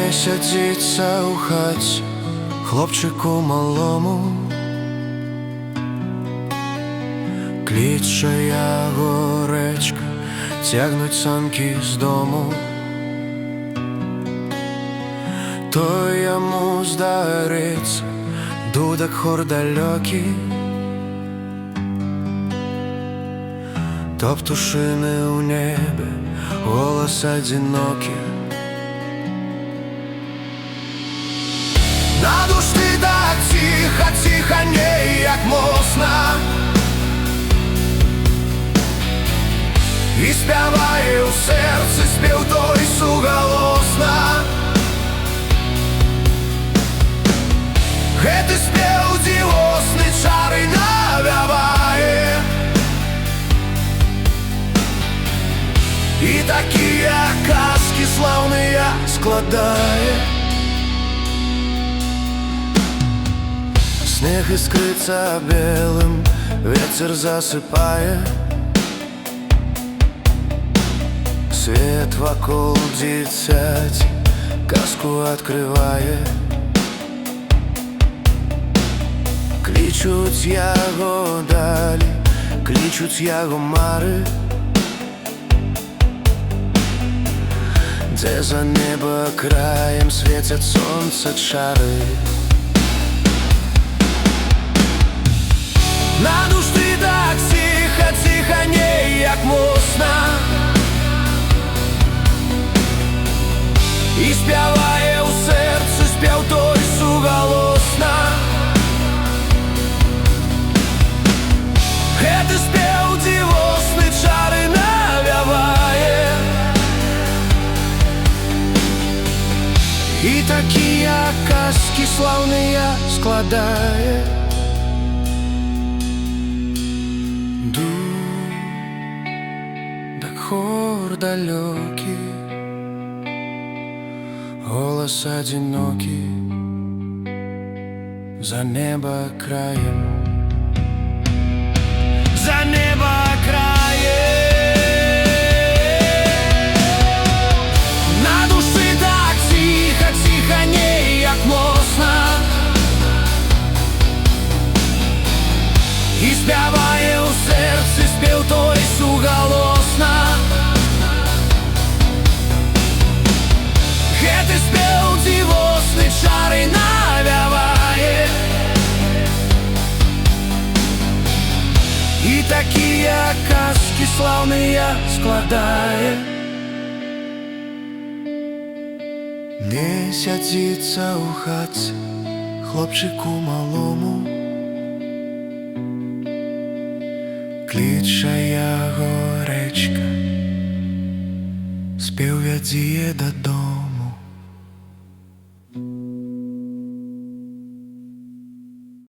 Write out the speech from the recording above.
Не сядзіцца ў хаце хлопчыку малому, кліча яго рэчка, цягнуць санкі з дому. То яму здарыцца дудак хор далёкі, то птушыны ў небе, голас адзінокі. На душы так ціха, ціха, неяк моцна, і спявае ў сэрцы спеў той сугалосна. Гэты спеў дзівосны чары навявае, і такія казкі слаўныя складае. Снег іскрыцца белым, вецер засыпае, свет вакол дзіцяці казку адкрывае. Клічуць яго далі, клічуць яго мары, дзе за неба краем свецяць сонца чары. На душы так ціха, ціха, неяк моцна, і спявае ў сэрцы спеў той сугалосна. Гэты спеў дзівосны чары навявае, і такія казкі слаўныя складае. Дудак хор далёкі, голас адзінокі, за неба краем, за неба краем. На душы так ціха, ціха, неяк моцна, і спявае ў сэрцы спеў той сугалосна. Гэты спеў дзівосны чары навявае, і такія казкі слаўныя складае. Не сядзіцца ў хаце хлопчыку малому, кліча яго рэчка, спеў вядзе дадому.